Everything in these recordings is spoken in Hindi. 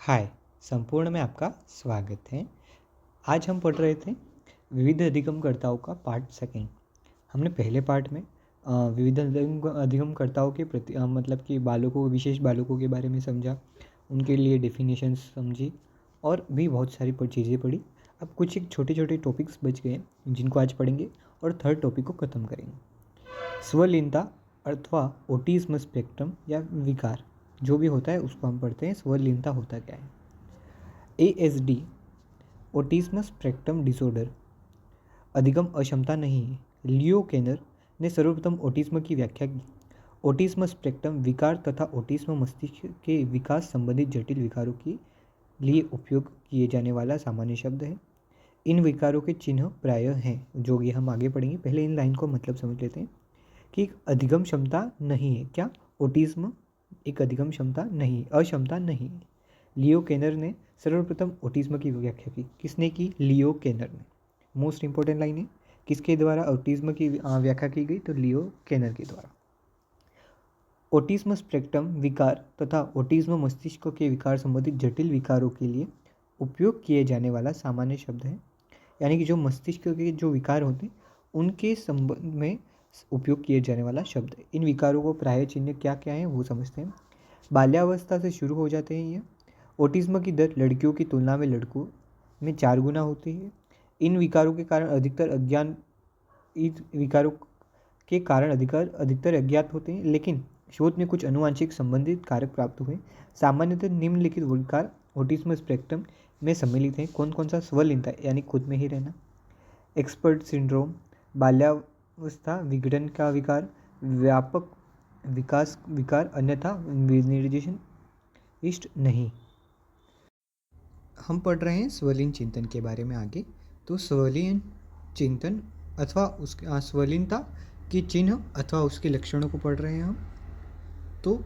हाय, संपूर्ण में आपका स्वागत है। आज हम पढ़ रहे थे विविध अधिगमकर्ताओं का पार्ट सेकंड। हमने पहले पार्ट में विविध अधिगमकर्ताओं के प्रति मतलब कि बालकों विशेष बालकों के बारे में समझा, उनके लिए डेफिनेशंस समझी और भी बहुत सारी चीज़ें पढ़ी। अब कुछ एक छोटे छोटे टॉपिक्स बच गए जिनको आज पढ़ेंगे और थर्ड टॉपिक को ख़त्म करेंगे। स्वलीनता अथवा ऑटिज्म स्पेक्ट्रम या विकार जो भी होता है उसको हम पढ़ते हैं। स्वलीनता होता क्या है? ASD ऑटिज्म स्पेक्ट्रम डिसऑर्डर अधिगम अक्षमता नहीं है। लियो केनर ने सर्वप्रथम ऑटिज्म की व्याख्या की। ऑटिज्म स्पेक्ट्रम विकार तथा ऑटिज्म मस्तिष्क के विकास संबंधित जटिल विकारों के लिए उपयोग किए जाने वाला सामान्य शब्द है। इन विकारों के चिन्ह प्रायः हैं जो कि हम आगे पढ़ेंगे। पहले इन लाइन को मतलब समझ लेते हैं कि एक अधिगम क्षमता नहीं है। क्या? ऑटिज्म एक अधिगम क्षमता नहीं, अक्षमता नहीं है। लियो केनर ने सर्वप्रथम ऑटिज्म की व्याख्या की। किसने की? लियो केनर ने। मोस्ट इंपॉर्टेंट लाइन है, किसके द्वारा ऑटिज्म की व्याख्या की गई? तो लियो केनर के द्वारा। ऑटिज्म स्पेक्ट्रम विकार तथा ऑटिज्म मस्तिष्क के विकार संबंधित जटिल विकारों के लिए उपयोग किए जाने वाला सामान्य शब्द है। यानी कि जो मस्तिष्क के जो विकार होते हैं उनके संबंध में उपयोग किए जाने वाला शब्द है। इन विकारों को प्राय चिन्ह क्या क्या है वो समझते हैं। बाल्यावस्था से शुरू हो जाते हैं ये। ऑटिज्म की दर लड़कियों की तुलना में लड़कों में 4 गुना होती है। इन विकारों के कारण अधिकतर अज्ञात होते हैं, लेकिन शोध में कुछ अनुवांशिक संबंधित कारक प्राप्त हुए। सामान्यतः निम्नलिखित विकार ऑटिज्म स्पेक्ट्रम में सम्मिलित हैं। कौन कौन सा? स्वलीनता यानी खुद में ही रहना, एक्सपर्ट सिंड्रोम, बाल्यावस्था विघटन का विकार, व्यापक विकास विकार अन्यथा निर्देशन इष्ट नहीं। हम पढ़ रहे हैं स्वलीन चिंतन के बारे में आगे। तो स्वलीन चिंतन अथवा उसके स्वलीनता के चिन्ह अथवा उसके लक्षणों को पढ़ रहे हैं हम। तो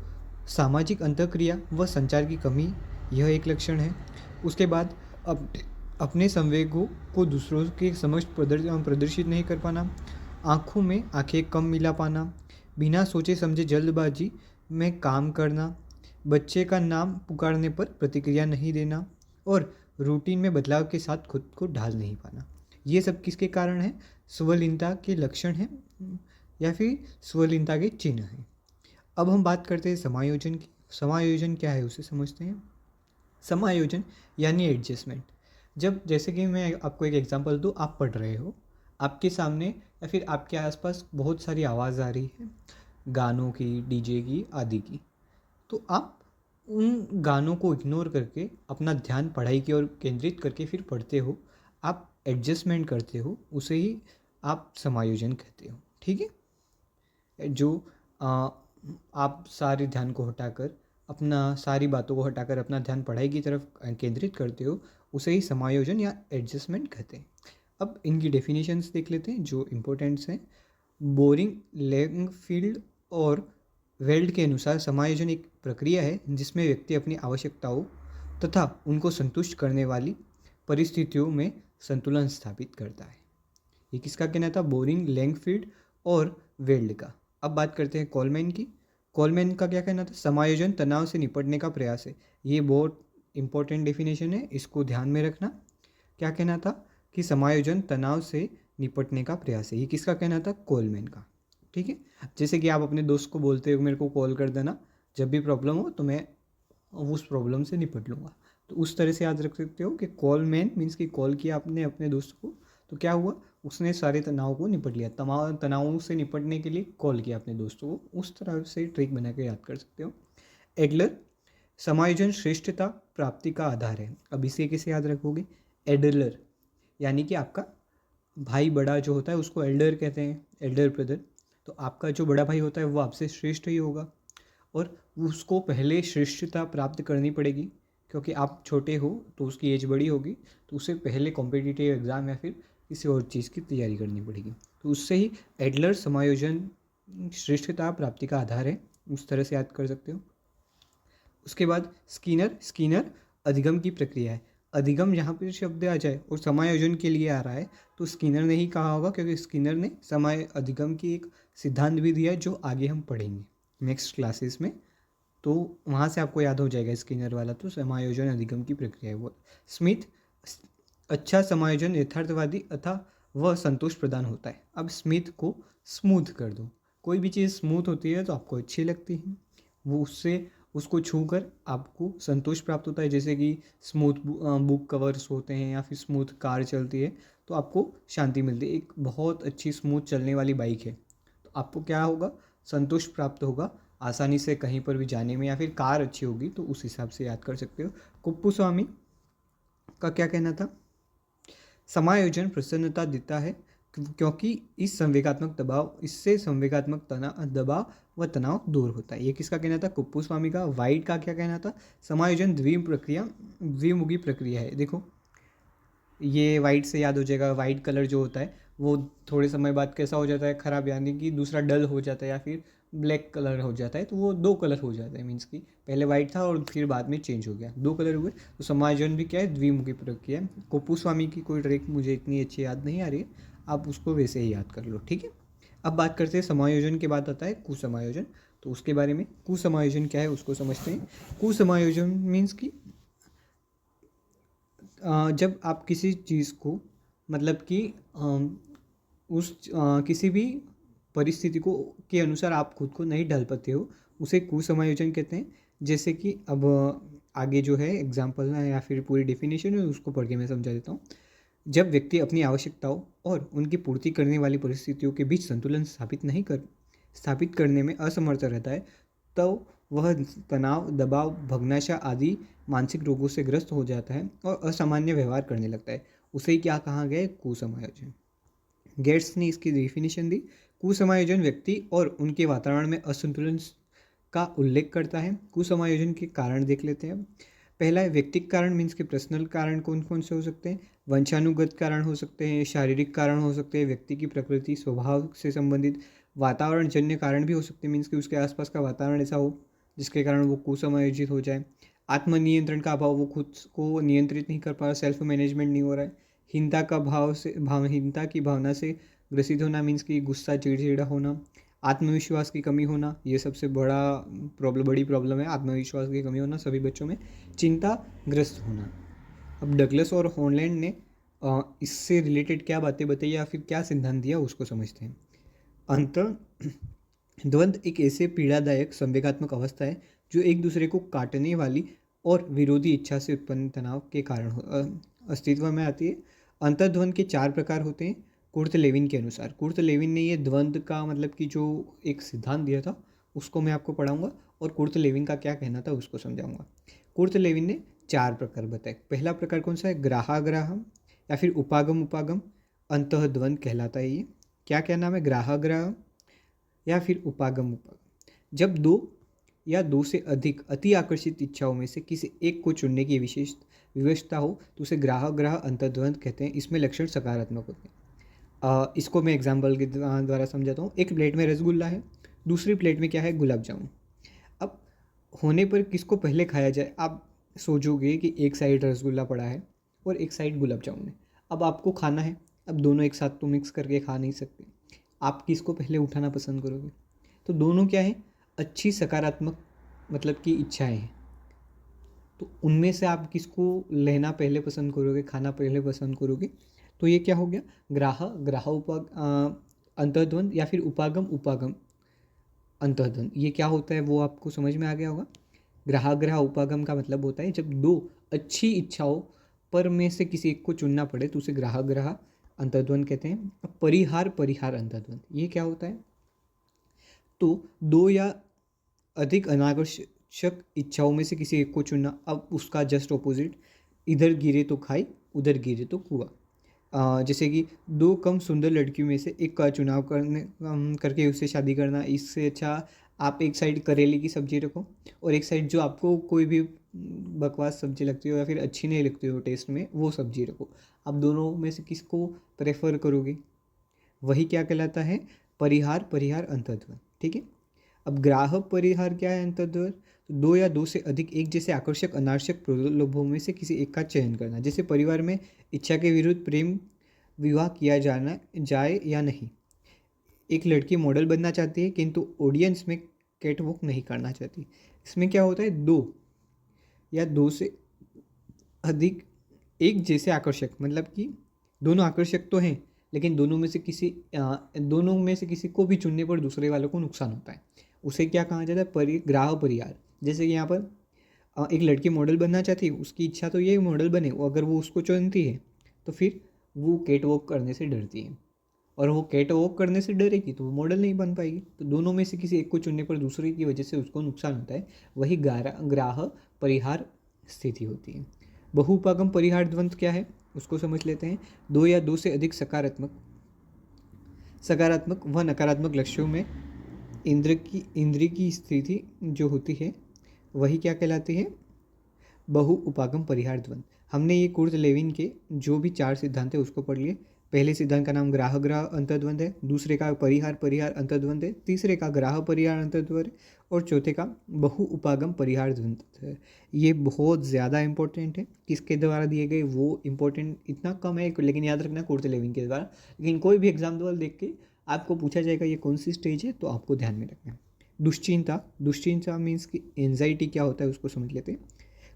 सामाजिक अंतःक्रिया व संचार की कमी यह एक लक्षण है। उसके बाद अपने संवेगों को दूसरों के समक्ष प्रदर्शित नहीं कर पाना, आँखों में आंखें कम मिला पाना, बिना सोचे समझे जल्दबाजी में काम करना, बच्चे का नाम पुकारने पर प्रतिक्रिया नहीं देना और रूटीन में बदलाव के साथ खुद को ढाल नहीं पाना। ये सब किसके कारण है? स्वलीनता के लक्षण हैं या फिर स्वलीनता के चिन्ह हैं। अब हम बात करते हैं समायोजन की। समायोजन क्या है उसे समझते हैं। समायोजन यानी एडजस्टमेंट। जब जैसे कि मैं आपको एक एग्जांपल दूँ, आप पढ़ रहे हो, आपके सामने या फिर आपके आसपास बहुत सारी आवाज़ आ रही है, गानों की, डीजे की आदि की। तो आप उन गानों को इग्नोर करके अपना ध्यान पढ़ाई की ओर केंद्रित करके फिर पढ़ते हो, आप एडजस्टमेंट करते हो, उसे ही आप समायोजन कहते हो। ठीक है? जो आप सारे ध्यान को हटाकर सारी बातों को हटाकर अपना ध्यान पढ़ाई की तरफ केंद्रित करते हो, उसे ही समायोजन या एडजस्टमेंट कहते हैं। अब इनकी डेफिनेशंस देख लेते हैं जो इम्पोर्टेंट्स हैं। बोरिंग, लैंगफील्ड और वेल्ड के अनुसार समायोजन एक प्रक्रिया है जिसमें व्यक्ति अपनी आवश्यकताओं तथा उनको संतुष्ट करने वाली परिस्थितियों में संतुलन स्थापित करता है। ये किसका कहना था? बोरिंग, लैंगफील्ड और वेल्ड का। अब बात करते हैं कोलमैन की। कोलमैन का क्या कहना था? समायोजन तनाव से निपटने का प्रयास है। ये बहुत इंपॉर्टेंट डेफिनेशन है, इसको ध्यान में रखना। क्या कहना था? कि समायोजन तनाव से निपटने का प्रयास है। ये किसका कहना था? कोलमैन का। ठीक है? जैसे कि आप अपने दोस्त को बोलते हो मेरे को कॉल कर देना जब भी प्रॉब्लम हो, तो मैं उस प्रॉब्लम से निपट लूँगा। तो उस तरह से याद रख सकते हो कि कॉलमैन मीन्स कि कॉल किया आपने अपने दोस्त को, तो क्या हुआ? उसने सारे तनाव को निपट लिया। तनावों से निपटने के लिए कॉल किया अपने दोस्तों को। उस तरह से ट्रिक बना के याद कर सकते हो। एडलर, समायोजन श्रेष्ठता प्राप्ति का आधार है। अब इसे कैसे याद रखोगे? एडलर यानी कि आपका भाई बड़ा जो होता है उसको एल्डर कहते हैं, एल्डर ब्रदर। तो आपका जो बड़ा भाई होता है वो आपसे श्रेष्ठ ही होगा और उसको पहले श्रेष्ठता प्राप्त करनी पड़ेगी, क्योंकि आप छोटे हो तो उसकी एज बड़ी होगी, तो उसे पहले कॉम्पिटिटिव एग्ज़ाम या फिर किसी और चीज़ की तैयारी करनी पड़ेगी। तो उससे ही एडलर समायोजन श्रेष्ठता प्राप्ति का आधार है, उस तरह से याद कर सकते हो। उसके बाद स्किनर अधिगम की प्रक्रिया है। अधिगम यहाँ पर शब्द आ जाए और समायोजन के लिए आ रहा है तो स्किनर ने ही कहा होगा, क्योंकि स्किनर ने अधिगम की एक सिद्धांत भी दिया है जो आगे हम पढ़ेंगे नेक्स्ट क्लासेस में। तो वहाँ से आपको याद हो जाएगा स्किनर वाला, तो समायोजन अधिगम की प्रक्रिया है वो। स्मिथ, अच्छा समायोजन यथार्थवादी अथा वह संतोष प्रदान होता है। अब स्मिथ को स्मूथ कर दो। कोई भी चीज़ स्मूथ होती है तो आपको अच्छी लगती है, वो उससे उसको छूकर आपको संतोष प्राप्त होता है। जैसे कि स्मूथ बुक कवर्स होते हैं या फिर स्मूथ कार चलती है तो आपको शांति मिलती है। एक बहुत अच्छी स्मूथ चलने वाली बाइक है तो आपको क्या होगा, संतोष प्राप्त होगा आसानी से कहीं पर भी जाने में। या फिर कार अच्छी होगी तो उस हिसाब से याद कर सकते हो। कुप्पुस्वामी का क्या कहना था, समायोजन प्रसन्नता देता है क्योंकि इससे संवेगात्मक दबाव व तनाव दूर होता है। ये किसका कहना था, कुप्पुस्वामी का। वाइट का क्या कहना था, समायोजन द्विमुखी प्रक्रिया है। देखो ये वाइट से याद हो जाएगा, वाइट कलर जो होता है वो थोड़े समय बाद कैसा हो जाता है, खराब, यानी कि दूसरा डल हो जाता है या फिर ब्लैक कलर हो जाता है। तो वो दो कलर हो जाता है, मीन्स कि पहले वाइट था और फिर बाद में चेंज हो गया, दो कलर हुए। तो समायोजन भी क्या है, द्विमुखी प्रक्रिया है। कुप्पुस्वामी की कोई ट्रिक मुझे इतनी अच्छी याद नहीं आ रही है, आप उसको वैसे ही याद कर लो, ठीक है। अब बात करते हैं समायोजन के बाद आता है कुसमायोजन। तो उसके बारे में, कुसमायोजन क्या है उसको समझते हैं। कुसमायोजन मीन्स कि जब आप किसी चीज़ को, मतलब कि किसी भी परिस्थिति को के अनुसार आप खुद को नहीं ढाल पाते हो, उसे कुसमायोजन कहते हैं। जैसे कि अब आगे जो है एग्जाम्पल है या फिर पूरी डेफिनेशन है उसको पढ़ के मैं समझा देता हूँ। जब व्यक्ति अपनी आवश्यकताओं और उनकी पूर्ति करने वाली परिस्थितियों के बीच संतुलन स्थापित करने में असमर्थ रहता है, तो वह तनाव, दबाव, भग्नाशा आदि मानसिक रोगों से ग्रस्त हो जाता है और असामान्य व्यवहार करने लगता है। उसे क्या कहा गया है, कुसमायोजन। गेट्स ने इसकी डेफिनेशन दी, कुसमायोजन व्यक्ति और उनके वातावरण में असंतुलन का उल्लेख करता है। कुसमायोजन के कारण देख लेते हैं। पहला है व्यक्तिगत कारण, मीन्स के पर्सनल कारण कौन कौन से हो सकते हैं। वंशानुगत कारण हो सकते हैं, शारीरिक कारण हो सकते हैं, व्यक्ति की प्रकृति स्वभाव से संबंधित वातावरण जन्य कारण भी हो सकते हैं, मीन्स कि उसके आसपास का वातावरण ऐसा हो जिसके कारण वो कुसमायोजित हो जाए। आत्मनियंत्रण का अभाव, वो खुद को नियंत्रित नहीं कर पा रहा, सेल्फ मैनेजमेंट नहीं हो रहा है। हीनता की भावना से ग्रसित होना, मीन्स कि गुस्सा, चिड़चिड़ा होना। आत्मविश्वास की कमी होना, ये सबसे बड़ी प्रॉब्लम है, आत्मविश्वास की कमी होना सभी बच्चों में। चिंताग्रस्त होना। अब डगलस और हॉलैंड ने इससे रिलेटेड क्या बातें बताई या फिर क्या सिद्धांत दिया उसको समझते हैं। अंत द्वंद्व एक ऐसे पीड़ादायक संवेगात्मक अवस्था है जो एक दूसरे को काटने वाली और विरोधी इच्छा से उत्पन्न तनाव के कारण अस्तित्व में आती है। अंतर्द्वंद के 4 प्रकार होते हैं कुर्ट लेविन के अनुसार। कुर्ट लेविन ने ये द्वंद्व का मतलब कि जो एक सिद्धांत दिया था उसको मैं आपको पढ़ाऊंगा और कुर्ट लेविन का क्या कहना था उसको समझाऊंगा। कुर्ट लेविन ने 4 प्रकार बताए। पहला प्रकार कौन सा है, ग्राहाग्राहम या फिर उपागम उपागम अंतःद्वंद कहलाता है। ये क्या नाम है, ग्राहाग्राहम या फिर उपागम उपागम। जब दो या दो से अधिक अति आकर्षित इच्छाओं में से किसी एक को चुनने की विवशता हो तो उसे ग्राह अंतर्द्वंद कहते हैं। इसमें लक्षण सकारात्मक होते हैं। इसको मैं एग्जाम्पल के द्वारा समझाता हूँ। एक प्लेट में रसगुल्ला है, दूसरी प्लेट में क्या है, गुलाब जामुन। अब होने पर किसको पहले खाया जाए, आप सोचोगे कि एक साइड रसगुल्ला पड़ा है और एक साइड गुलाब जामुन है, अब आपको खाना है। अब दोनों एक साथ तो मिक्स करके खा नहीं सकते, आप किसको पहले उठाना पसंद करोगे। तो दोनों क्या है, अच्छी सकारात्मक मतलब की इच्छाएं हैं, तो उनमें से आप किसको लेना पहले पसंद करोगे, खाना पहले पसंद करोगे। तो ये क्या हो गया, ग्राह अंतर्द्वंद या फिर उपागम उपागम अंतर्द्वंद। ये क्या होता है वो आपको समझ में आ गया होगा। ग्राह उपागम का मतलब होता है जब दो अच्छी इच्छाओं पर में से किसी एक को चुनना पड़े तो उसे ग्राह अंतर्द्वंद कहते हैं। अब परिहार अंतर्द्वंद, ये क्या होता है, तो दो या अधिक अनावश्यक इच्छाओं में से किसी एक को चुनना। अब उसका जस्ट ऑपोजिट, इधर गिरे तो खाई, उधर गिरे तो कुआ। जैसे कि दो कम सुंदर लड़कियों में से एक का चुनाव करके उससे शादी करना। इससे अच्छा आप एक साइड करेले की सब्जी रखो और एक साइड जो आपको कोई भी बकवास सब्जी लगती हो या फिर अच्छी नहीं लगती हो टेस्ट में, वो सब्जी रखो। आप दोनों में से किसको प्रेफर करोगे, वही क्या कहलाता है, परिहार अंतर्द्वंद, ठीक है। अब ग्राह परिहार क्या है, अंतर्द्वंद, तो दो या दो से अधिक एक जैसे आकर्षक अनावश्यक प्रलोभों में से किसी एक का चयन करना। जैसे परिवार में इच्छा के विरुद्ध प्रेम विवाह किया जाना जाए या नहीं। एक लड़की मॉडल बनना चाहती है किंतु ऑडियंस में कैटवॉक नहीं करना चाहती। इसमें क्या होता है, दो या दो से अधिक एक जैसे आकर्षक, मतलब कि दोनों आकर्षक तो हैं, लेकिन दोनों में से किसी को भी चुनने पर दूसरे वालों को नुकसान होता है, उसे क्या कहा जाता है, ग्राह परिहार। जैसे कि यहाँ पर एक लड़की मॉडल बनना चाहती है, उसकी इच्छा तो ये मॉडल बने, अगर वो उसको चुनती है तो फिर वो कैट वॉक करने से डरती है, और वो कैट वॉक करने से डरेगी तो वो मॉडल नहीं बन पाएगी। तो दोनों में से किसी एक को चुनने पर दूसरे की वजह से उसको नुकसान होता है, वही ग्राह परिहार स्थिति होती है। बहुउपागम परिहार द्वंद्व क्या है उसको समझ लेते हैं। दो या दो से अधिक सकारात्मक व नकारात्मक लक्ष्यों में इंद्र की स्थिति जो होती है वही क्या कहलाती है, बहुउपागम परिहार द्वंद्व। हमने ये कुर्ट लेविन के जो भी 4 सिद्धांत है उसको पढ़ लिए। पहले सिद्धांत का नाम ग्राह ग्राह अंतर्द्वंद है, दूसरे का परिहार परिहार अंतर्द्वंद है, तीसरे का ग्राह परिहार अंतर्द्वंद है, और चौथे का बहुउपागम परिहार द्वंद है। ये बहुत ज़्यादा इंपॉर्टेंट है, किसके द्वारा दिए गए वो इंपॉर्टेंट इतना कम है, लेकिन याद रखना कुर्ट लेविन के द्वारा। लेकिन कोई भी एग्जाम्पल देख के आपको पूछा जाएगा ये कौन सी स्टेज है, तो आपको ध्यान में रखना है। दुश्चिंता मीन्स कि एंजाइटी क्या होता है उसको समझ लेते हैं।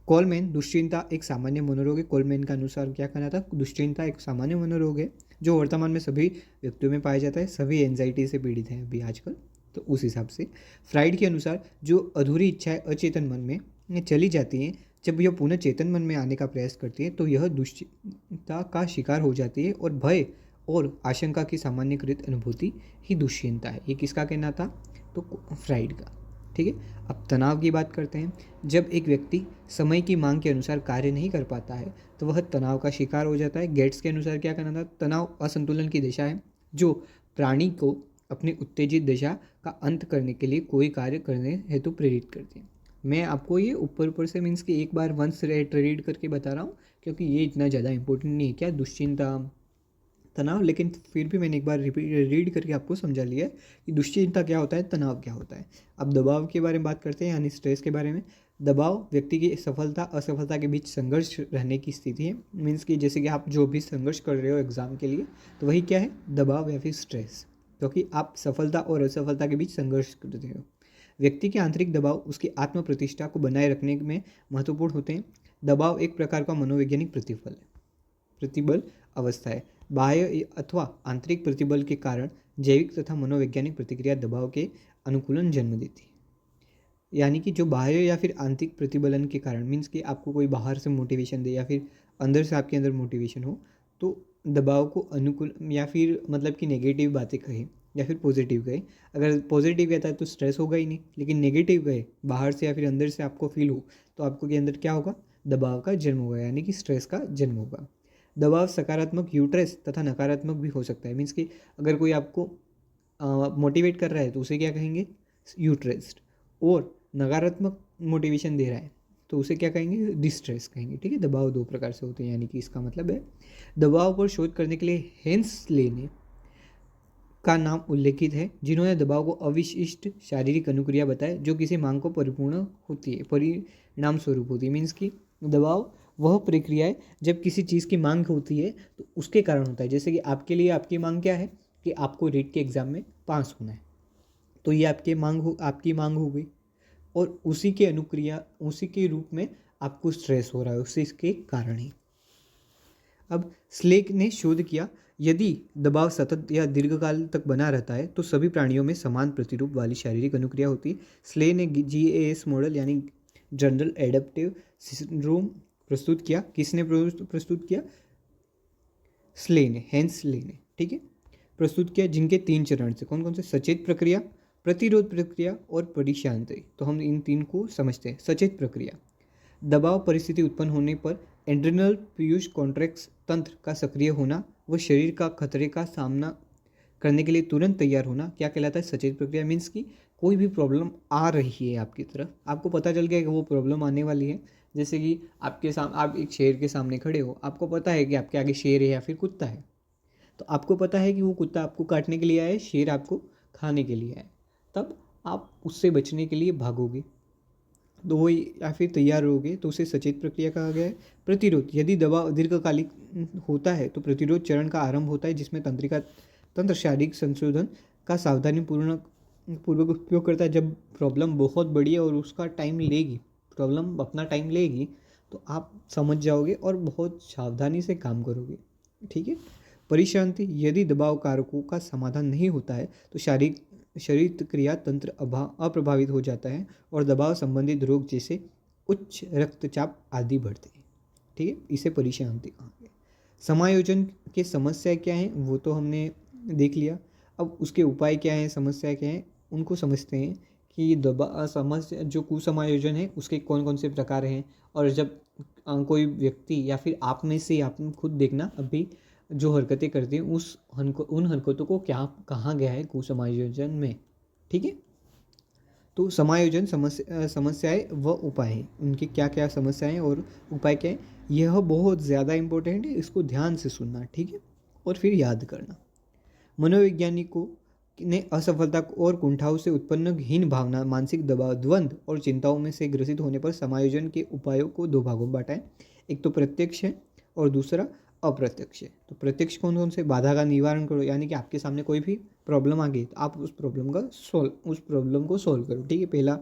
कोलमैन, दुश्चिंता एक सामान्य मनोरोग है। कोलमैन का अनुसार क्या कहना था, दुश्चिंता एक सामान्य मनोरोग है जो वर्तमान में सभी व्यक्तियों में पाया जाता है, सभी एंजाइटी से पीड़ित हैं अभी आजकल, तो उस हिसाब से। फ्राइड के अनुसार जो अधूरी इच्छाएं अचेतन मन में चली जाती हैं, जब यह पुनः चेतन मन में आने का प्रयास करती है तो यह दुश्चिंता का शिकार हो जाती है, और भय और आशंका की सामान्यकृत अनुभूति ही दुश्चिंता है। ये किसका कहना था, तो फ्राइड का। ठीक है, अब तनाव की बात करते हैं। जब एक व्यक्ति समय की मांग के अनुसार कार्य नहीं कर पाता है तो वह तनाव का शिकार हो जाता है। गेट्स के अनुसार क्या कहना था, तनाव असंतुलन की दिशा है जो प्राणी को अपनी उत्तेजित दशा का अंत करने के लिए कोई कार्य करने हेतु प्रेरित करती है। मैं आपको ये ऊपर से मीन्स कि एक बार वंस रीड करके बता रहा हूँ, क्योंकि ये इतना ज़्यादा इंपॉर्टेंट नहीं है क्या दुश्चिंता तनाव, लेकिन फिर भी मैंने एक बार रीड करके आपको समझा लिया है कि दुश्चिंता क्या होता है, तनाव क्या होता है। अब दबाव के बारे में बात करते हैं, यानी स्ट्रेस के बारे में। दबाव व्यक्ति की सफलता असफलता के बीच संघर्ष रहने की स्थिति है। मीन्स कि जैसे कि आप जो भी संघर्ष कर रहे हो एग्जाम के लिए, तो वही क्या है, दबाव या फिर स्ट्रेस, क्योंकि आप सफलता और असफलता के बीच संघर्ष करते हो। व्यक्ति के आंतरिक दबाव उसकी आत्म प्रतिष्ठा को बनाए रखने में महत्वपूर्ण होते हैं। दबाव एक प्रकार का मनोवैज्ञानिक प्रतिबल अवस्था है। बाह्य अथवा आंतरिक प्रतिबल के कारण जैविक तथा मनोवैज्ञानिक प्रतिक्रिया दबाव के अनुकूलन जन्म देती है। यानी कि जो बाह्य या फिर आंतरिक प्रतिबलन के कारण, मीन्स कि आपको कोई बाहर से मोटिवेशन दे या फिर अंदर से आपके अंदर मोटिवेशन हो, तो दबाव को अनुकूल या फिर मतलब कि नेगेटिव बातें कहे या फिर पॉजिटिव कहे। अगर पॉजिटिव कहता है तो स्ट्रेस होगा ही नहीं, लेकिन नेगेटिव कहे बाहर से या फिर अंदर से आपको फील हो, तो आपको के अंदर क्या होगा, दबाव का जन्म होगा, यानी कि स्ट्रेस का जन्म होगा। दबाव सकारात्मक यूट्रेस तथा नकारात्मक भी हो सकता है। मीन्स कि अगर कोई आपको मोटिवेट कर रहा है तो उसे क्या कहेंगे, यूट्रेस्ड, और नकारात्मक मोटिवेशन दे रहा है तो उसे क्या कहेंगे, डिस्ट्रेस कहेंगे। ठीक है, दबाव दो प्रकार से होते हैं, यानी कि इसका मतलब है दबाव पर शोध करने के लिए हेंसले ने का नाम उल्लेखित है, जिन्होंने दबाव को अविशिष्ट शारीरिक अनुक्रिया बताया जो किसी मांग को परिपूर्ण होती है, परिणाम स्वरूप होती है। मीन्स कि दबाव वह प्रक्रिया है जब किसी चीज़ की मांग होती है तो उसके कारण होता है। जैसे कि आपके लिए आपकी मांग क्या है कि आपको रीट के एग्ज़ाम में पास होना है, तो ये आपकी मांग हो गई, और उसी के रूप में आपको स्ट्रेस हो रहा है, उसी के कारण ही। अब स्लेक ने शोध किया, यदि दबाव सतत या दीर्घकाल तक बना रहता है तो सभी प्राणियों में समान प्रतिरूप वाली शारीरिक अनुक्रिया होती है। स्ले ने GAS मॉडल यानी जनरल एडेप्टिव सिंड्रोम प्रस्तुत किया। किसने प्रस्तुत किया, हेंसले ने। ठीक है, प्रस्तुत किया, जिनके 3 चरण से, कौन कौन से, सचेत प्रक्रिया, प्रतिरोध प्रक्रिया और परिशांति। तो हम इन 3 को समझते हैं। सचेत प्रक्रिया, दबाव परिस्थिति उत्पन्न होने पर एड्रिनल पीयूष कॉन्ट्रैक्ट्स तंत्र का सक्रिय होना व शरीर का खतरे का सामना करने के लिए तुरंत तैयार होना क्या कहलाता है, सचेत प्रक्रिया। मीन्स कि कोई भी प्रॉब्लम आ रही है आपकी तरफ, आपको पता चल गया कि वो प्रॉब्लम आने वाली है। जैसे कि आप एक शेर के सामने खड़े हो, आपको पता है कि आपके आगे शेर है या फिर कुत्ता है, तो आपको पता है कि वो कुत्ता आपको काटने के लिए आया है, शेर आपको खाने के लिए आया है, तब आप उससे बचने के लिए भागोगे तो वो या फिर तैयार रहोगे, तो उसे सचेत प्रक्रिया कहा गया है। प्रतिरोध, यदि दबाव दीर्घकालिक होता है तो प्रतिरोध चरण का आरंभ होता है, जिसमें तंत्र शारीरिक संशोधन का सावधानीपूर्वक पूर्वक उपयोग करता है जब प्रॉब्लम बहुत बड़ी है और उसका टाइम लेगी, प्रॉब्लम अपना टाइम लेगी, तो आप समझ जाओगे और बहुत सावधानी से काम करोगे। ठीक है। परिशांति, यदि दबाव कारकों का समाधान नहीं होता है तो शरीर क्रिया तंत्र अप्रभावित हो जाता है और दबाव संबंधित रोग जैसे उच्च रक्तचाप आदि बढ़ते हैं। ठीक है, इसे परिशांति कहा। समायोजन के समस्या क्या है वो तो हमने देख लिया। अब उसके उपाय क्या हैं, समस्या क्या है, उनको समझते हैं कि दबा समस्या जो कुसमायोजन है उसके कौन कौन से प्रकार हैं। और जब कोई व्यक्ति या फिर आप में से आप खुद देखना अभी जो हरकतें करते हैं उन हरकतों को क्या कहा गया है कुसमायोजन में। ठीक है। तो समायोजन समस्याएं व उपाय हैं, उनकी क्या क्या समस्याएं और उपाय क्या है, यह बहुत ज़्यादा इम्पोर्टेंट है। इसको ध्यान से सुनना। ठीक है। और फिर याद करना। मनोवैज्ञानिकों ने असफलता और कुंठाओं से उत्पन्न हीन भावना, मानसिक दबाव, द्वंद्व और चिंताओं में से ग्रसित होने पर समायोजन के उपायों को दो भागों में बांटा है। एक तो प्रत्यक्ष है और दूसरा अप्रत्यक्ष है। तो प्रत्यक्ष कौन कौन से, बाधा का निवारण करो, यानी कि आपके सामने कोई भी प्रॉब्लम आ गई तो आप उस प्रॉब्लम को सॉल्व करो। ठीक है, पहला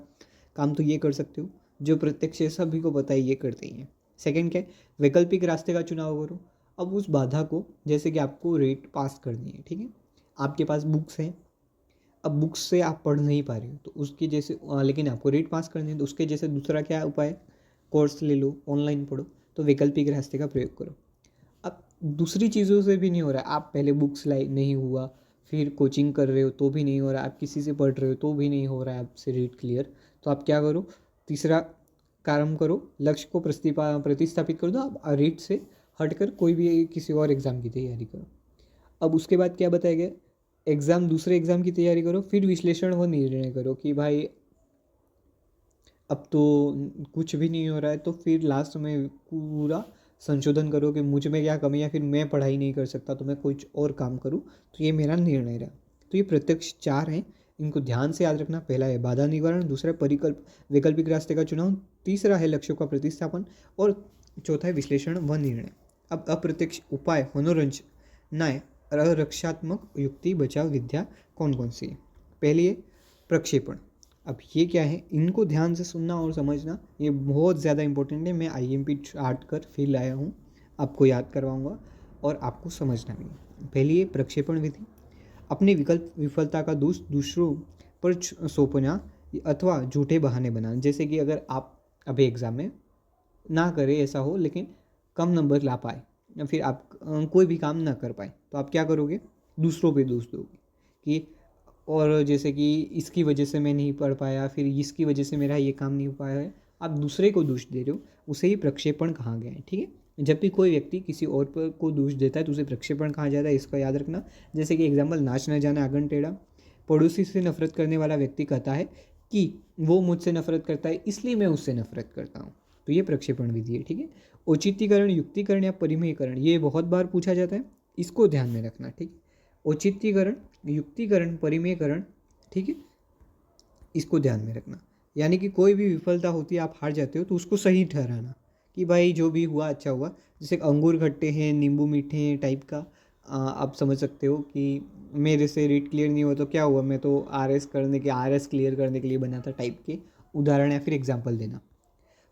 काम तो ये कर सकते हो, जो प्रत्यक्ष है सभी को पता है ये करते ही हैं। सेकंड क्या है, वैकल्पिक रास्ते का चुनाव करो। अब उस बाधा को, जैसे कि आपको रेट पास करनी है, ठीक है, आपके पास बुक्स हैं, अब बुक्स से आप पढ़ नहीं पा रहे हो तो उसके जैसे लेकिन आपको रेट पास करनी है तो उसके जैसे दूसरा क्या उपाय है, कोर्स ले लो, ऑनलाइन पढ़ो। तो वैकल्पिक रास्ते का प्रयोग करो। अब दूसरी चीज़ों से भी नहीं हो रहा है, आप पहले बुक्स लाई नहीं हुआ, फिर कोचिंग कर रहे हो तो भी नहीं हो रहा, आप किसी से पढ़ रहे हो तो भी नहीं हो रहा है आपसे रेट क्लियर, तो आप क्या करो, तीसरा काम करो, लक्ष्य को प्रतिस्थापित कर दो, आप रेट से हटकर कोई भी किसी और एग्ज़ाम की तैयारी करो। अब उसके बाद क्या बताया गया, दूसरे एग्ज़ाम की तैयारी करो, फिर विश्लेषण व निर्णय करो कि भाई अब तो कुछ भी नहीं हो रहा है, तो फिर लास्ट में पूरा संशोधन करो कि मुझ में क्या कमी है, फिर मैं पढ़ाई नहीं कर सकता तो मैं कुछ और काम करूँ, तो ये मेरा निर्णय रहा। तो ये प्रत्यक्ष 4 हैं, इनको ध्यान से याद रखना। पहला है बाधा निवारण, दूसरा वैकल्पिक रास्ते का चुनाव, तीसरा है लक्ष्यों का प्रतिस्थापन और चौथा है विश्लेषण व निर्णय। अब अप्रत्यक्ष उपाय, मनोरंजनाएँ, रक्षात्मक युक्ति, बचाव विद्या कौन कौन सी है। पहली है प्रक्षेपण। अब ये क्या है, इनको ध्यान से सुनना और समझना, ये बहुत ज़्यादा इंपॉर्टेंट है। मैं IMP चार्ट कर फिर लाया हूँ, आपको याद करवाऊँगा और आपको समझना भी है। पहली है प्रक्षेपण विधि। अपनी विफलता का दोष दूसरों पर सौंपना अथवा झूठे बहाने बनाना। जैसे कि अगर आप अभी एग्ज़ाम में ना करें, ऐसा हो लेकिन कम नंबर ला पाए या फिर आप कोई भी काम ना कर पाए, तो आप क्या करोगे, दूसरों पे दोष दोगे कि और जैसे कि इसकी वजह से मैं नहीं पढ़ पाया, फिर इसकी वजह से मेरा ये काम नहीं हो पाया है, आप दूसरे को दोष दे रहे हो, उसे ही प्रक्षेपण कहा गया है। ठीक है, जब भी कोई व्यक्ति किसी और पर को दोष देता है तो उसे प्रक्षेपण कहा जाता है, इसका याद रखना। जैसे कि एग्जाम्पल, नाच न जाने आंगन टेढ़ा। पड़ोसी से नफरत करने वाला व्यक्ति कहता है कि वो मुझसे नफरत करता है इसलिए मैं उससे नफरत करता हूँ, तो ये प्रक्षेपण विधि है। ठीक है, औचित्यकरण, युक्तिकरण या परिमेयकरण, ये बहुत बार पूछा जाता है, इसको ध्यान में रखना। ठीक है, औचित्यकरण, युक्तिकरण, परिमेयकरण, ठीक है, इसको ध्यान में रखना। यानी कि कोई भी विफलता होती है, आप हार जाते हो तो उसको सही ठहराना कि भाई जो भी हुआ अच्छा हुआ। जैसे अंगूर खट्टे हैं नींबू मीठे हैं टाइप का, आप समझ सकते हो कि मेरे से रीट क्लियर नहीं हुआ तो क्या हुआ, मैं तो RS क्लियर करने के लिए बना था टाइप के उदाहरण या फिर एग्जाम्पल देना।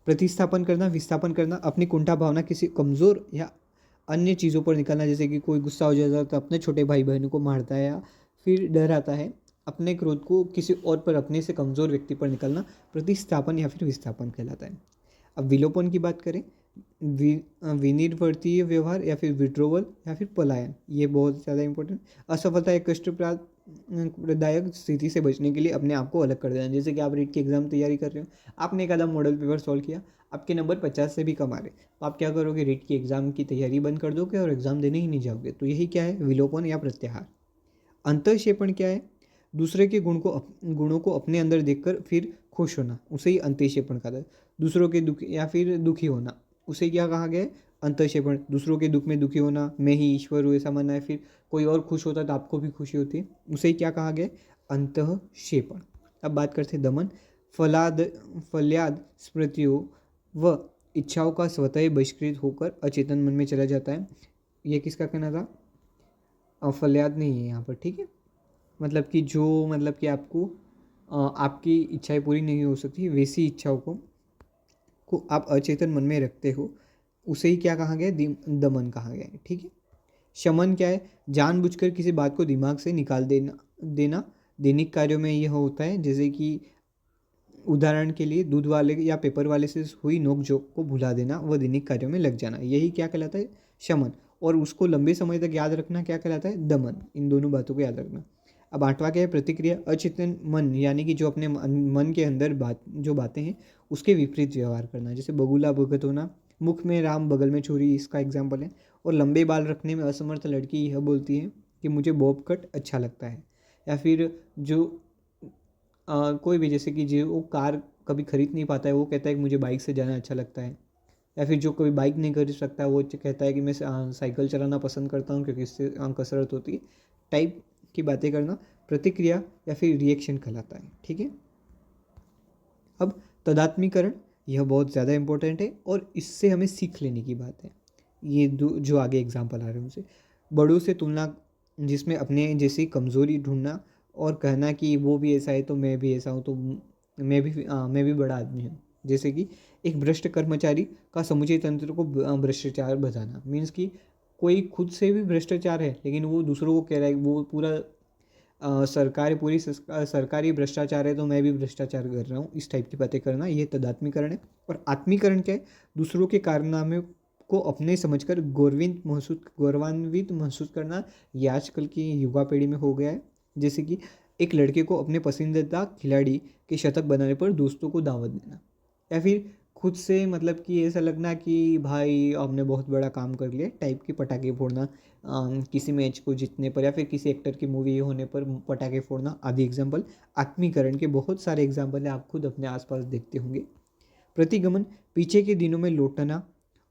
प्रतिस्थापन करना, विस्थापन करना, अपनी कुंठा भावना किसी कमज़ोर या अन्य चीज़ों पर निकालना। जैसे कि कोई गुस्सा हो जाता है तो अपने छोटे भाई बहनों को मारता है या फिर डर आता है, अपने क्रोध को किसी और पर, अपने से कमज़ोर व्यक्ति पर निकालना प्रतिस्थापन या फिर विस्थापन कहलाता है। अब विलोपन की बात करें, विनिर्वर्तीय व्यवहार या फिर विड्रोवल या फिर पलायन, ये बहुत ज़्यादा इंपॉर्टेंट। असफलता या कष्टप्रदायक स्थिति से बचने के लिए अपने आप को अलग कर देना। जैसे कि आप रीट की एग्जाम तैयारी कर रहे हो, आपने एक आधा मॉडल पेपर सॉल्व किया, आपके नंबर 50 से भी कम आ रहे, तो आप क्या करोगे, रीट की एग्ज़ाम की तैयारी बंद कर दोगे और एग्ज़ाम देने ही नहीं जाओगे। तो यही क्या है, विलोपन या प्रत्याहार। अंतःक्षेपण क्या है, दूसरे के गुणों को अपने अंदर देखकर फिर खुश होना, उसे ही अंतःक्षेपण कहा है। दूसरों के दुख या फिर दुखी होना, उसे क्या कहा गया है, अंतःक्षेपण। दूसरों के दुख में दुखी होना, मैं ही ईश्वर हूँ ऐसा मानना है, फिर कोई और खुश होता है तो आपको भी खुशी होती है, उसे ही क्या कहा गया है, अंतःक्षेपण। अब बात करते हैं दमन। फल्याद स्मृतियों व इच्छाओं का स्वतः बहिष्कृत होकर अचेतन मन में चला जाता है। ये किसका कहना था, फल्याद नहीं है यहाँ पर। ठीक है, मतलब कि जो, मतलब कि आपको आपकी इच्छाएं पूरी नहीं हो सकती, वैसी इच्छाओं को आप अचेतन मन में रखते हो, उसे ही क्या कहा गया है? दमन कहा गया है। ठीक है। शमन क्या है? जानबूझकर किसी बात को दिमाग से निकाल देना दैनिक कार्यों में यह होता है, जैसे कि उदाहरण के लिए दूध वाले या पेपर वाले से हुई नोक-झोंक को भुला देना, वह दैनिक कार्यों में लग जाना, यही क्या कहलाता है? शमन। और उसको लंबे समय तक याद रखना क्या कहलाता है? दमन। इन दोनों बातों को याद रखना। अब 8वां क्या है? प्रतिक्रिया। अचेतन मन यानी कि जो अपने मन के अंदर जो बातें हैं उसके विपरीत व्यवहार करना, जैसे बगुला भगत होना, मुख में राम बगल में छुरी, इसका एग्जाम्पल है। और लंबे बाल रखने में असमर्थ लड़की यह बोलती है कि मुझे बॉब कट अच्छा लगता है। या फिर जो कोई भी, जैसे कि जो वो कार कभी खरीद नहीं पाता है, वो कहता है कि मुझे बाइक से जाना अच्छा लगता है। या फिर जो कोई बाइक नहीं खरीद सकता है, वो कहता है कि मैं साइकिल चलाना पसंद करता हूँ क्योंकि इससे कसरत होती है। टाइप की बातें करना प्रतिक्रिया या फिर रिएक्शन कहलाता है। ठीक है। अब तदात्मीकरण, यह बहुत ज़्यादा इम्पोर्टेंट है और इससे हमें सीख लेने की बात है। ये जो आगे एग्जाम्पल आ रहे हैं उनसे, बड़ों से तुलना, जिसमें अपने जैसी कमज़ोरी ढूंढना और कहना कि वो भी ऐसा है तो मैं भी ऐसा हूँ, तो मैं भी बड़ा आदमी हूँ। जैसे कि एक भ्रष्ट कर्मचारी का समुचित तंत्र को भ्रष्टाचार बताना, मीन्स कि कोई खुद से भी भ्रष्टाचार है लेकिन वो दूसरों को कह रहा है कि वो पूरा सरकारी भ्रष्टाचार है तो मैं भी भ्रष्टाचार कर रहा हूँ, इस टाइप की बातें करना, ये तदात्मीकरण है। और आत्मीकरण क्या है? दूसरों के कारनामे को अपने समझकर गौरवान्वित महसूस करना। ये आजकल की युवा पीढ़ी में हो गया है। जैसे कि एक लड़के को अपने पसंदीदा खिलाड़ी के शतक बनाने पर दोस्तों को दावत देना, या फिर खुद से मतलब कि ऐसा लगना कि भाई हमने बहुत बड़ा काम कर लिया टाइप के पटाखे फोड़ना, किसी मैच को जीतने पर या फिर किसी एक्टर की मूवी होने पर पटाखे फोड़ना आदि एग्जाम्पल। आत्मीकरण के बहुत सारे एग्जाम्पल हैं, आप खुद अपने आसपास देखते होंगे। प्रतिगमन, पीछे के दिनों में लौटना।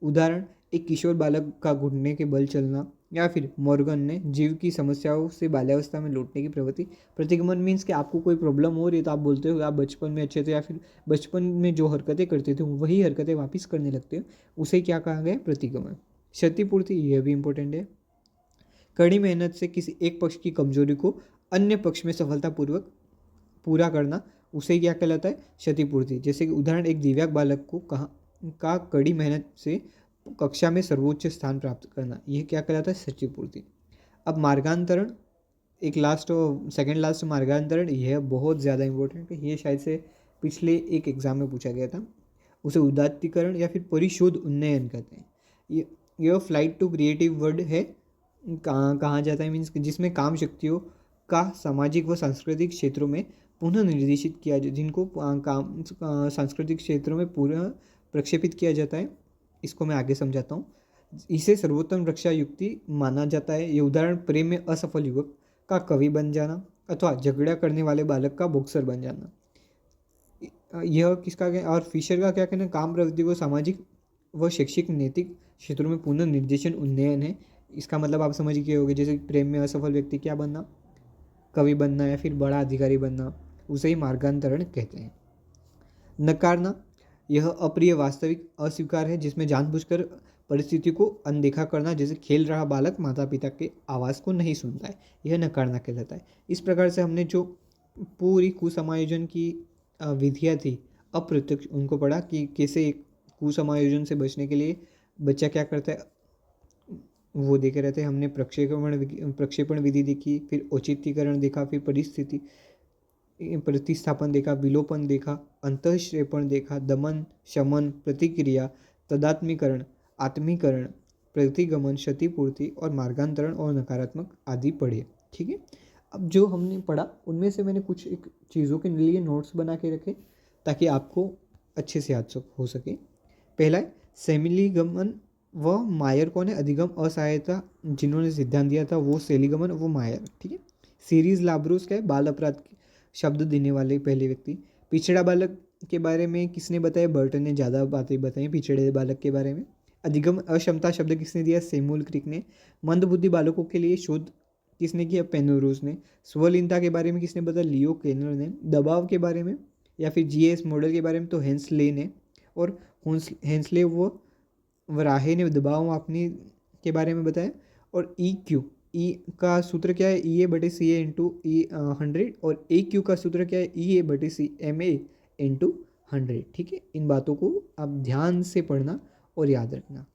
उदाहरण, एक किशोर बालक का घुटने के बल चलना, या फिर मॉर्गन ने जीव की समस्याओं से बाल्यावस्था में लौटने की प्रवृत्ति। प्रतिगमन मीन्स कि आपको कोई प्रॉब्लम हो रही है तो आप बोलते हो आप बचपन में अच्छे थे, या फिर बचपन में जो हरकतें करते थे वही हरकतें वापस करने लगते हो, उसे क्या कहा गया? प्रतिगमन। क्षतिपूर्ति, यह भी इंपॉर्टेंट है। कड़ी मेहनत से किसी एक पक्ष की कमजोरी को अन्य पक्ष में सफलतापूर्वक पूरा करना, उसे क्या कहलाता है? क्षतिपूर्ति। जैसे कि उदाहरण, एक दिव्यांग बालक को का कड़ी मेहनत से कक्षा में सर्वोच्च स्थान प्राप्त करना, यह क्या कहलाता है? क्षतिपूर्ति। अब मार्गांतरण, एक लास्ट सेकंड लास्ट मार्गांतरण, यह बहुत ज़्यादा इंपॉर्टेंट है। ये शायद से पिछले एक एग्जाम में पूछा गया था। उसे उदात्तीकरण या फिर परिशोध उन्नयन कहते हैं। यह फ्लाइट टू क्रिएटिव वर्ड है, कहा जाता है, मीन्स जिसमें काम शक्तियों का सामाजिक व सांस्कृतिक क्षेत्रों में पुनः निर्देशित किया जाए, जिनको काम सांस्कृतिक क्षेत्रों में पुनः प्रक्षेपित किया जाता है। इसको मैं आगे समझाता हूँ। इसे सर्वोत्तम रक्षा युक्ति माना जाता है। ये उदाहरण, प्रेम में असफल युवक का कवि बन जाना अथवा झगड़ा करने वाले बालक का बॉक्सर बन जाना। यह किसका क्या? और फिशर का क्या कहना है? काम प्रवृत्ति को सामाजिक व शैक्षिक नैतिक क्षेत्रों में पुनः निर्देशन उन्नयन है। इसका मतलब आप समझ गए होंगे, जैसे प्रेम में असफल व्यक्ति क्या बनना? कवि बनना या फिर बड़ा अधिकारी बनना, उसे ही मार्गांतरण कहते हैं। नकारना, यह अप्रिय वास्तविक अस्वीकार है जिसमें जानबूझकर परिस्थिति को अनदेखा करना, जैसे खेल रहा बालक माता पिता के आवाज़ को नहीं सुनता है, यह नकारना कहलाता है। इस प्रकार से हमने जो पूरी कुसमायोजन की विधियाँ थी, अप्रत्यक्ष उनको पढ़ा कि कैसे एक कुसमायोजन से बचने के लिए बच्चा क्या करता है, वो देखे रहते हैं। हमने प्रक्षेपण विधि देखी, फिर औचित्यकरण देखा, फिर प्रतिस्थापन देखा, विलोपन देखा, अंतःश्रेपण देखा, दमन, शमन, प्रतिक्रिया, तदात्मीकरण, आत्मीकरण, प्रतिगमन, क्षतिपूर्ति और मार्गांतरण और नकारात्मक आदि पढ़े। ठीक है। अब जो हमने पढ़ा उनमें से मैंने कुछ एक चीज़ों के लिए नोट्स बना के रखे ताकि आपको अच्छे से याद हो सके। पहला है सेमिलीगमन व मायर। कौन है? अधिगम असहायता जिन्होंने सिद्धांत दिया था वो सेलिगमन, वो मायर। ठीक है। सीरीज लाब्रोस क्या है? बाल अपराध शब्द देने वाले पहले व्यक्ति। पिछड़ा बालक के बारे में किसने बताया? बर्टन ने ज़्यादा बातें बताई पिछड़े बालक के बारे में। अधिगम अक्षमता शब्द किसने दिया? सैमुअल क्रिक ने। मंदबुद्धि बालकों के लिए शोध किसने किया? पेनरोज ने। स्वलीनता के बारे में किसने बताया? लियो केनर ने। दबाव के बारे में या फिर जीएस मॉडल के बारे में तो हेंसले ने। और हेंसले वो वराहे ने दबाव मापने के बारे में बताया। और EQ ई का सूत्र क्या है, ई ए बटे सी ए इंटू ई 100, और ए क्यू का सूत्र क्या है, ई ए बटे सी एम ए इंटू 100। ठीक है, इन बातों को आप ध्यान से पढ़ना और याद रखना।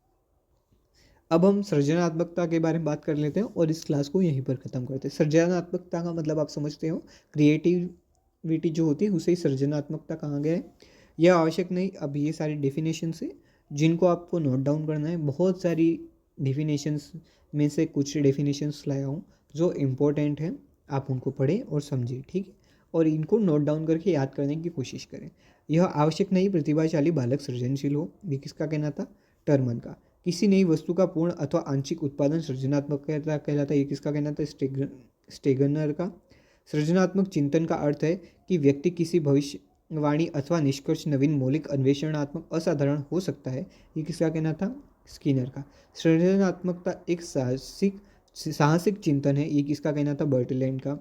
अब हम सृजनात्मकता के बारे में बात कर लेते हैं और इस क्लास को यहीं पर ख़त्म करते हैं। सृजनात्मकता का मतलब आप समझते हो, क्रिएटिविटी जो होती है उसे ही सृजनात्मकता कहा गया है। यह आवश्यक नहीं, अब ये सारी डेफिनेशंस है जिनको आपको नोट डाउन करना है। बहुत सारी डेफिनेशंस में से कुछ डेफिनेशंस लाया हूँ जो इम्पोर्टेंट हैं, आप उनको पढ़ें और समझें। ठीक है, और इनको नोट डाउन करके याद करने की कोशिश करें। यह आवश्यक नहीं प्रतिभाशाली बालक सृजनशील हो, ये किसका कहना था, टर्मन का। किसी नई वस्तु का पूर्ण अथवा आंशिक उत्पादन सृजनात्मक कहलाता है, ये किसका कहना था, स्टेगनर का। सृजनात्मक चिंतन का अर्थ है कि व्यक्ति किसी भविष्यवाणी अथवा निष्कर्ष नवीन मौलिक अन्वेषणात्मक असाधारण हो सकता है, ये किसका कहना था, स्किनर का। सृजनात्मकता एक साहसिक चिंतन है, ये किसका कहना था, बर्टलैंड का।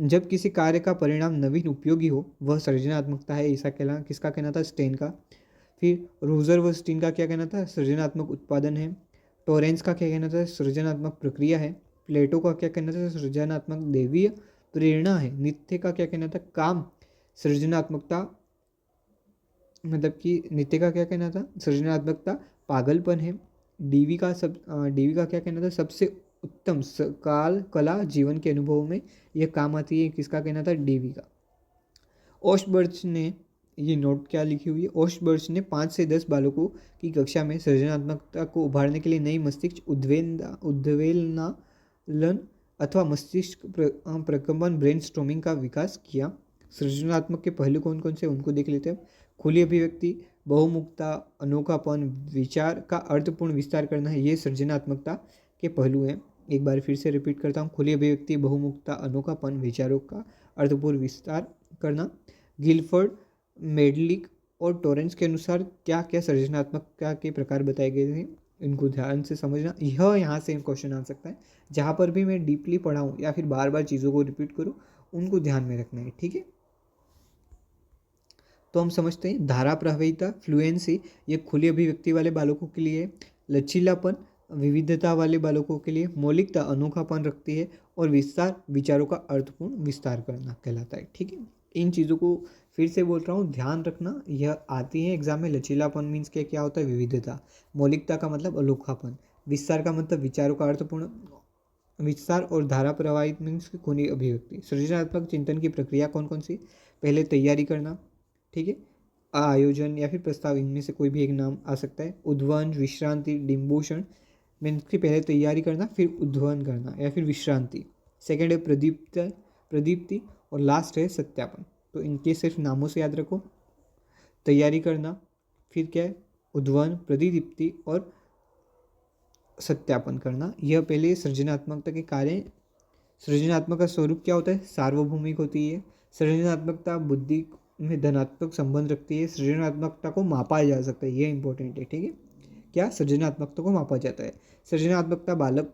जब किसी कार्य का परिणाम नवीन उपयोगी हो वह सृजनात्मकता है, ऐसा किसका कहना था, स्टेन का। फिर रोजर व स्टीन का क्या कहना था, सृजनात्मक उत्पादन है। टॉरेंस का क्या कहना था, सृजनात्मक प्रक्रिया है। प्लेटो का क्या कहना था, सृजनात्मक दैवीय प्रेरणा है। नित्य का क्या कहना था, काम सृजनात्मकता, मतलब कि नित्य का क्या कहना था, सृजनात्मकता पागलपन है। डीवी का क्या कहना था, सबसे उत्तम कला जीवन के अनुभवों में यह काम आती है, किसका कहना था, डीवी का। ओस्टबर्च ने ये नोट क्या लिखी हुई है, ओस्टबर्च ने 5 से 10 बालकों की कक्षा में सृजनात्मकता को उभारने के लिए नई मस्तिष्क उद्वेलनालन अथवा मस्तिष्क प्रकम्पन ब्रेनस्टॉर्मिंग का विकास किया। सृजनात्मक के पहलू कौन कौन से उनको देख लेते हैं। खुली अभिव्यक्ति, बहुमुखता, अनोखापन, विचार का अर्थपूर्ण विस्तार करना है, ये सृजनात्मकता के पहलू हैं। एक बार फिर से रिपीट करता हूँ, खुली अभिव्यक्ति, बहुमुखता, अनोखापन, विचारों का अर्थपूर्ण विस्तार करना। गिलफर्ड, मेडलिक और टॉरेंस के अनुसार क्या क्या सृजनात्मकता के प्रकार बताए गए थे, इनको ध्यान से समझना। यह यहाँ से क्वेश्चन आ सकता है, जहाँ पर भी मैं डीपली पढ़ाऊँ या फिर बार बार चीज़ों को रिपीट करूँ, उनको ध्यान में रखना है। ठीक है, तो हम समझते हैं धारा प्रवाहिता, फ्लुएंसी, ये खुली अभिव्यक्ति वाले बालकों के लिए। लचीलापन विविधता वाले बालकों के लिए। मौलिकता अनोखापन रखती है, और विस्तार विचारों का अर्थपूर्ण विस्तार करना कहलाता है। ठीक है, इन चीज़ों को फिर से बोल रहा हूँ, ध्यान रखना, यह आती है एग्जाम में। लचीलापन मीन्स के क्या होता है, विविधता। मौलिकता का मतलब अनोखापन। विस्तार का मतलब विचारों का अर्थपूर्ण विस्तार। और धारा प्रवाहित मीन्स की खुली अभिव्यक्ति। सृजनात्मक चिंतन की प्रक्रिया कौन कौन सी, पहले तैयारी करना, ठीक है, आयोजन या फिर प्रस्ताव, इनमें से कोई भी एक नाम आ सकता है। उद्वहन, विश्रांति, डिम्बोषण, मीन्स की पहले तैयारी करना फिर उद्वहन करना या फिर विश्रांति। सेकेंड है प्रदीप्ति, और लास्ट है सत्यापन। तो इनके सिर्फ नामों से याद रखो, तैयारी करना, फिर क्या है, उद्वहन, प्रदीप्ति और सत्यापन करना। यह पहले सृजनात्मकता के कार्य। सृजनात्मक का स्वरूप क्या होता है, सार्वभौमिक होती है। सृजनात्मकता बुद्धि में धनात्मक संबंध रखती है। सृजनात्मकता को मापा जा सकता है, ये इंपॉर्टेंट है। ठीक है, क्या सृजनात्मकता को मापा जाता है। सृजनात्मकता बालक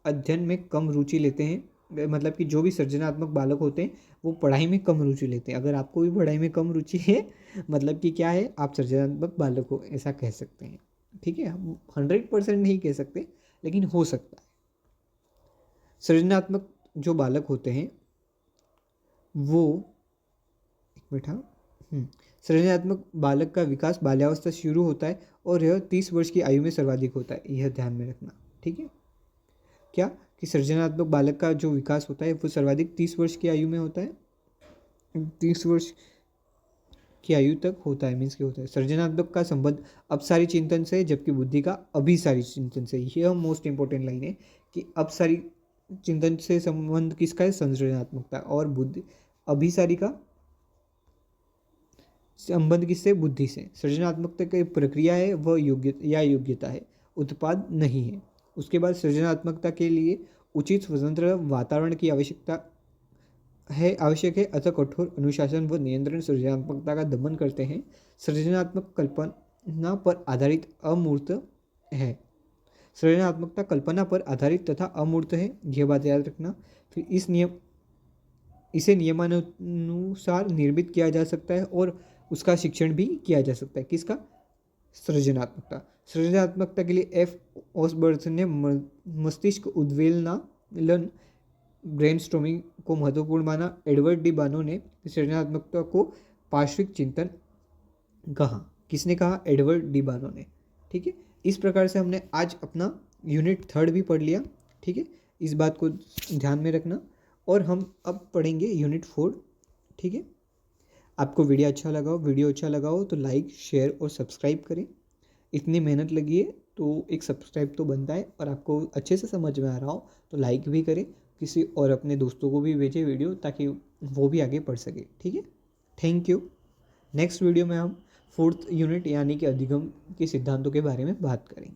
अध्ययन में कम रुचि लेते हैं, मतलब कि जो भी सृजनात्मक बालक होते हैं वो पढ़ाई में कम रुचि लेते हैं। अगर आपको भी पढ़ाई में कम रुचि है, मतलब कि क्या है, आप सृजनात्मक बालक हो, ऐसा कह सकते हैं। ठीक है, हम 100% नहीं कह सकते, लेकिन हो सकता है। सृजनात्मक जो बालक होते हैं वो, एक मिनट, हाँ, सृजनात्मक बालक का विकास बाल्यावस्था शुरू होता है और यह 30 वर्ष की आयु में सर्वाधिक होता है, यह ध्यान में रखना। ठीक है, क्या कि सृजनात्मक बालक का जो विकास होता है वो सर्वाधिक 30 वर्ष की आयु में होता है। 30 वर्ष की आयु तक होता है, मीन्स क्या होता है। सृजनात्मक का संबंध अपसारी चिंतन से, जबकि बुद्धि का अभिसारी चिंतन से। यह मोस्ट इंपॉर्टेंट लाइन है कि अपसारी चिंतन से संबंध किसका है, सृजनात्मकता, और बुद्धि अभिसारी का संबंध किससे, बुद्धि से। सृजनात्मकता की प्रक्रिया है वह योग्यता है, उत्पाद नहीं है। उसके बाद सृजनात्मकता के लिए उचित स्वतंत्र वातावरण की आवश्यक है, अतः कठोर अनुशासन व नियंत्रण सृजनात्मकता का दमन करते हैं। सृजनात्मक कल्पना पर आधारित अमूर्त है। सृजनात्मकता कल्पना पर आधारित तथा अमूर्त है, यह बात याद रखना। फिर इसे नियमानुसार निर्मित किया जा सकता है और उसका शिक्षण भी किया जा सकता है। किसका, सृजनात्मकता। सृजनात्मकता के लिए ओसबर्थ ने मस्तिष्क उद्वेलनालन ब्रेनस्टॉर्मिंग को महत्वपूर्ण माना। एडवर्ड डी बानो ने सृजनात्मकता को पार्श्विक चिंतन कहा। किसने कहा? एडवर्ड डी बानो ने। ठीक है, इस प्रकार से हमने आज अपना यूनिट 3 भी पढ़ लिया। ठीक है, इस बात को ध्यान में रखना। और हम अब पढ़ेंगे यूनिट 4। ठीक है, आपको वीडियो अच्छा लगा हो तो लाइक, शेयर और सब्सक्राइब करें। इतनी मेहनत लगी है तो एक सब्सक्राइब तो बनता है, और आपको अच्छे से समझ में आ रहा हो तो लाइक भी करें, किसी और अपने दोस्तों को भी भेजें वीडियो, ताकि वो भी आगे पढ़ सके। ठीक है, थैंक यू। नेक्स्ट वीडियो में हम 4th यूनिट यानी कि अधिगम के सिद्धांतों के बारे में बात करेंगे।